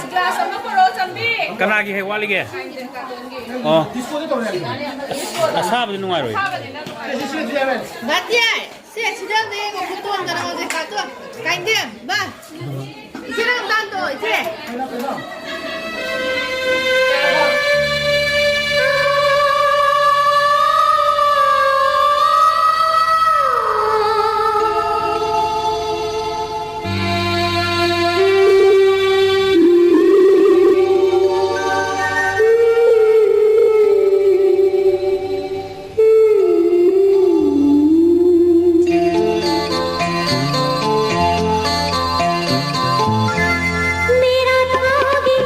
glass ama puro chambi Kanagi hay walige. Oh. Asaba din nungai roi. Batia, se sidang de ko putuan kana mo de kato. Kainde, ba. Sidang dando, ite. मेरा धागे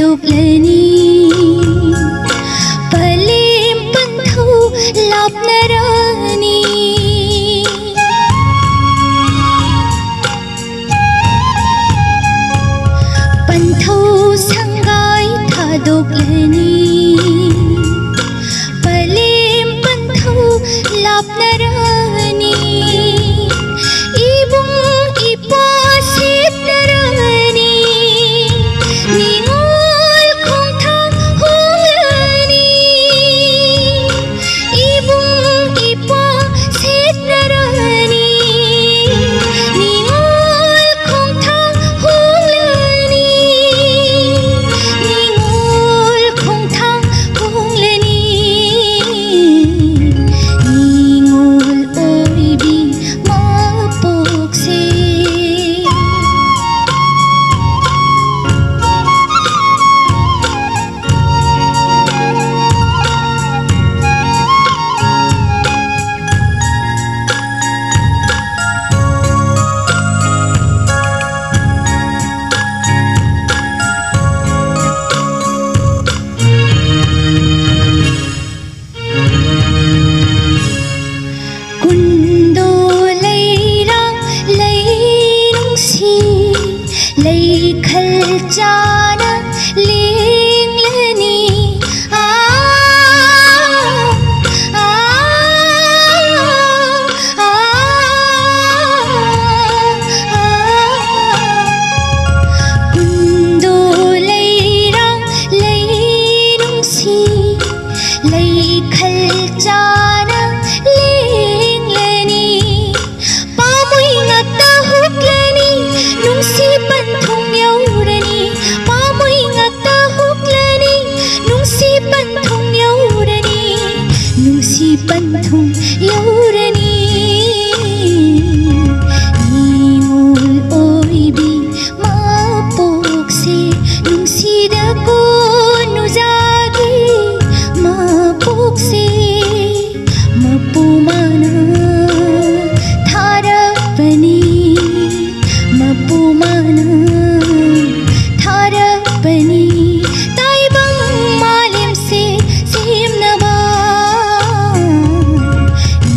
थादोक्लनी पलेम पंथौ लाप्नरानी पंथौ संगाय थादोक्लनी पलेम पंथौ लाप्नरानी ibung ipasit narani ningol kong thahulani ibung ipasit narani ningol kong thahulani ningol kong thahulani ningol oy bi mapukse kundo leirang leirung si lei khal chana ling lani kundo leirang leirung si lei khal chana ling lani pamoy ngata huklani nung si panthong yaurani pamoy ngata huklani nung si panthong yaurani nung si panthong yaurani ningol oy bi mapukse nung si dako nuzagi mapukse mapumana tharapani mapumana tharapani taibang malim se simnaba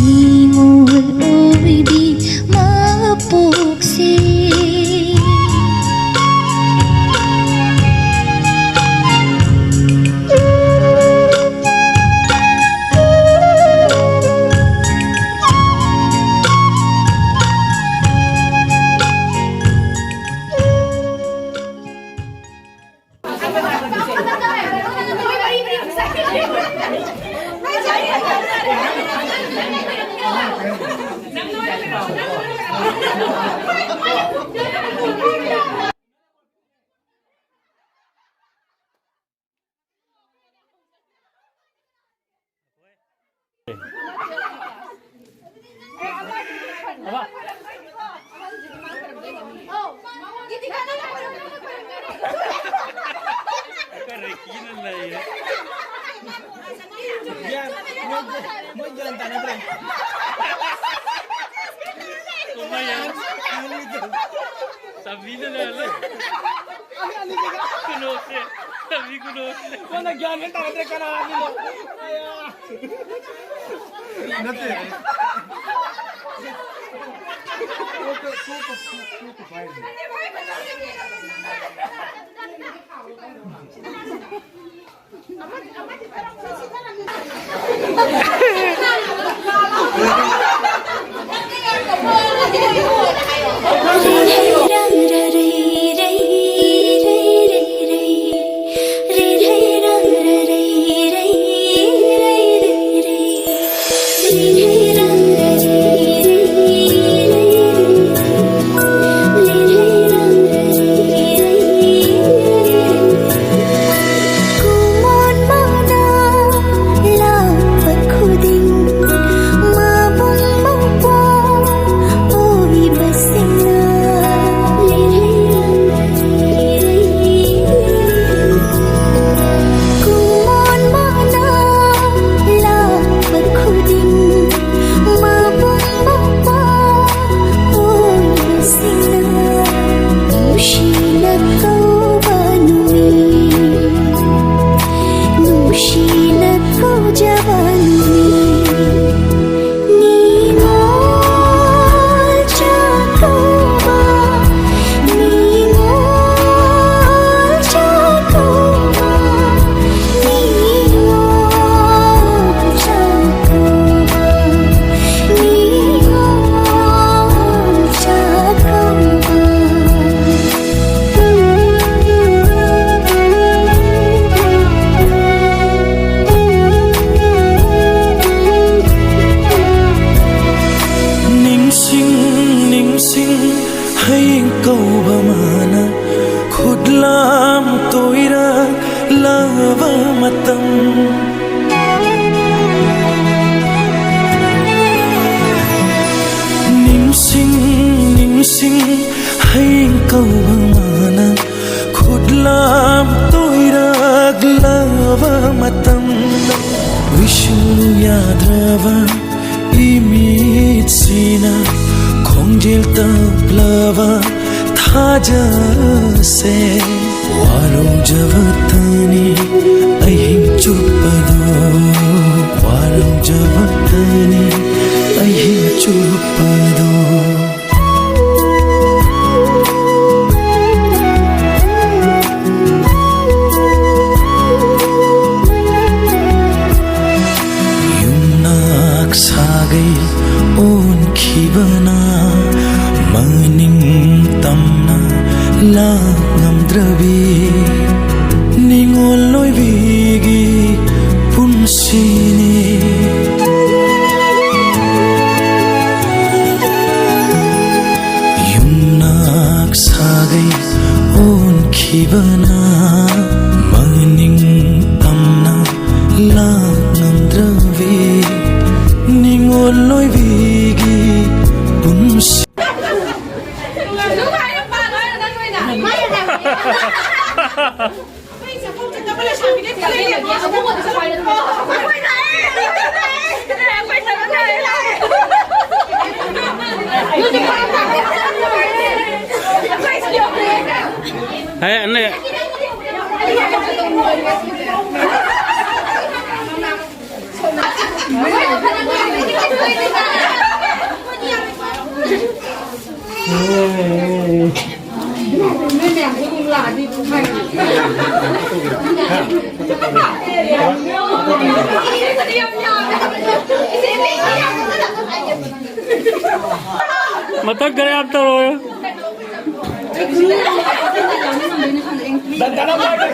ningol oy bi mapukse Lumayan. Sabi na lang. Kunose. Sabi kunose. Kung nagyamit, takot ka na kami mo. Kumon mana lapat khuding mabung mabung oi कौबमाना खुदलाम तोइरा लवा मतम निंसिंग hang कौबमाना खुदलाम तोइरा लवा मतम विष्णु याद्रवा इमीत सीना खोंजेल तपलवा थाजा से वारो जवतनी अहिं चुपदो वारो जवतनी अहिं चुपदो सागै ओनखिबना मनिं तमना लांगमद्रबी निंगोल लोइबिगी पुनसिनी युमनाक सागै ओनखिबना मनिं तमना लांगमद्रबी Ningol loy bigi punsi Lupa yung palo, ano gagawin na? Maya na. Ay, sa puto na pala siya. Bigay sa akin. Ako mo, sa pilot mo. Apoy na eh! Apoy na eh! Yun yung pala. Apoy sa iyo. Ay, ano yan? Matag gaya ang taro yun. Dandanan mo agad.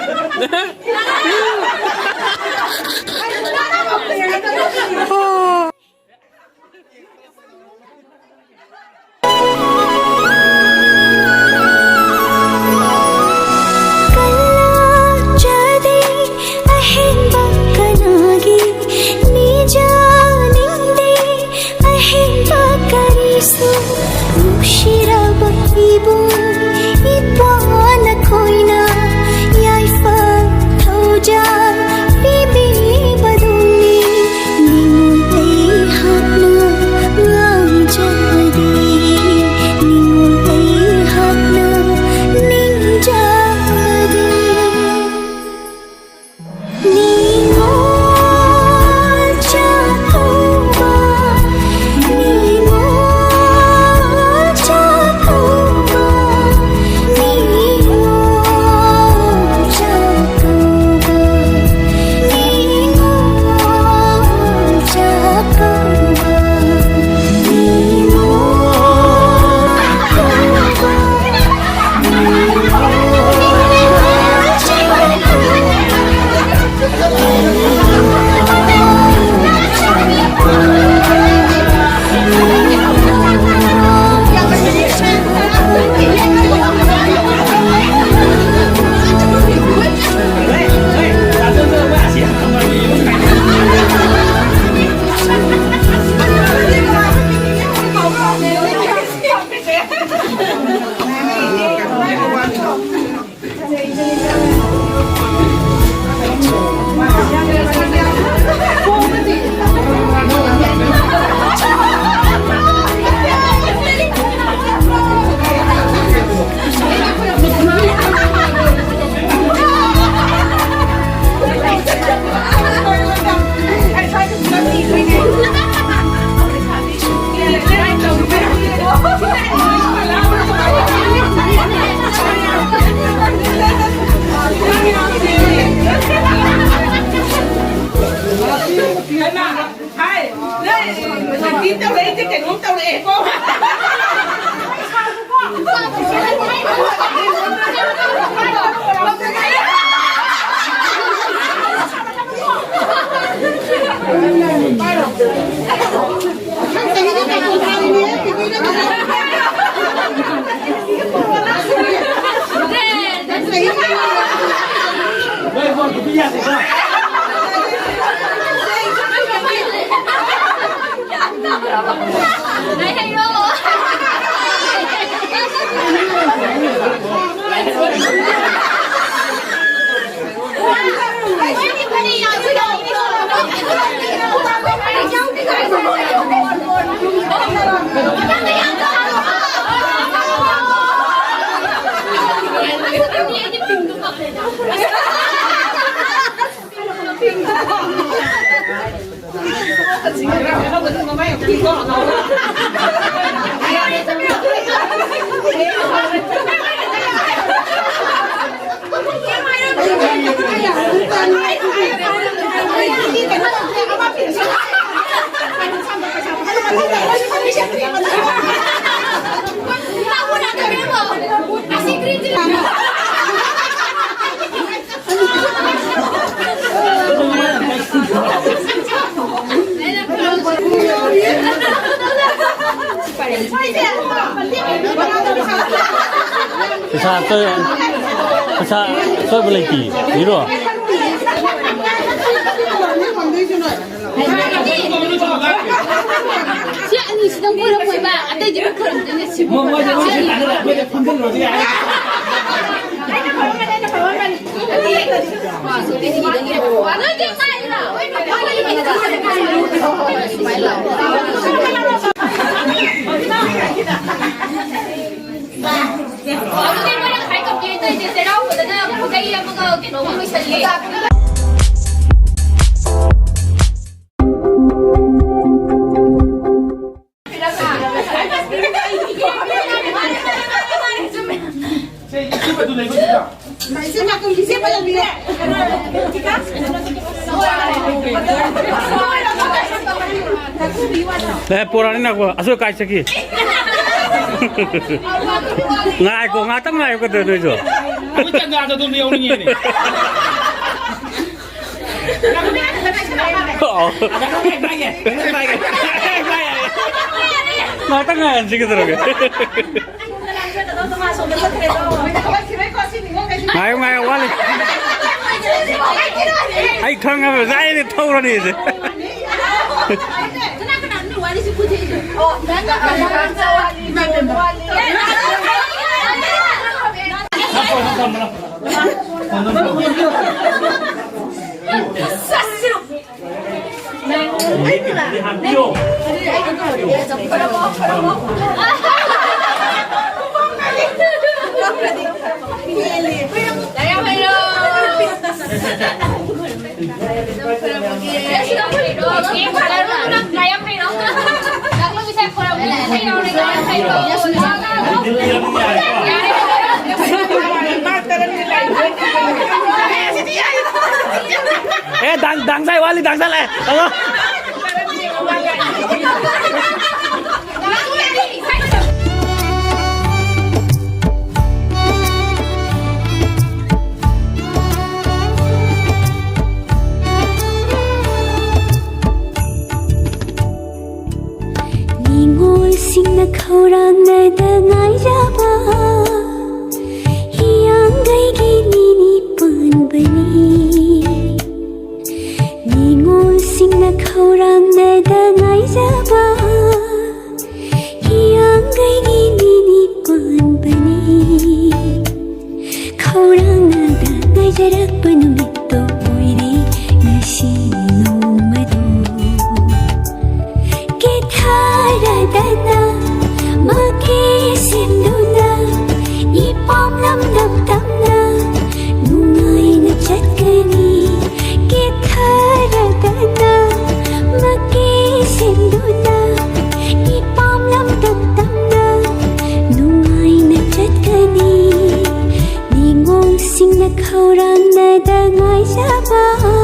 tôi beli ki, 이거. 아니 시동 보러 보이봐. 안돼 지금 그럼 되네 지금. 뭐 저기 나는 왜 판단을 어떻게 해? Puran ini aku asal kai seki. Ngai ko ngatang ngai ko tu tu. Aku tak ada tu dia orang ni. Ngatang ngai seki tu orang. Ngai ngai wali. Ai khang apa? Saya ni tahu orang ni. Dang sai wali dang sai le. Singna khorang na da ngai jaba hiang gai gi ni pun bani ningol singna khorang na da ngai jaba hiang gai gi ni pun bani khorang na da ngai jarak panu mitto oire nasi no madu ke thara da khorang na da ngai jaba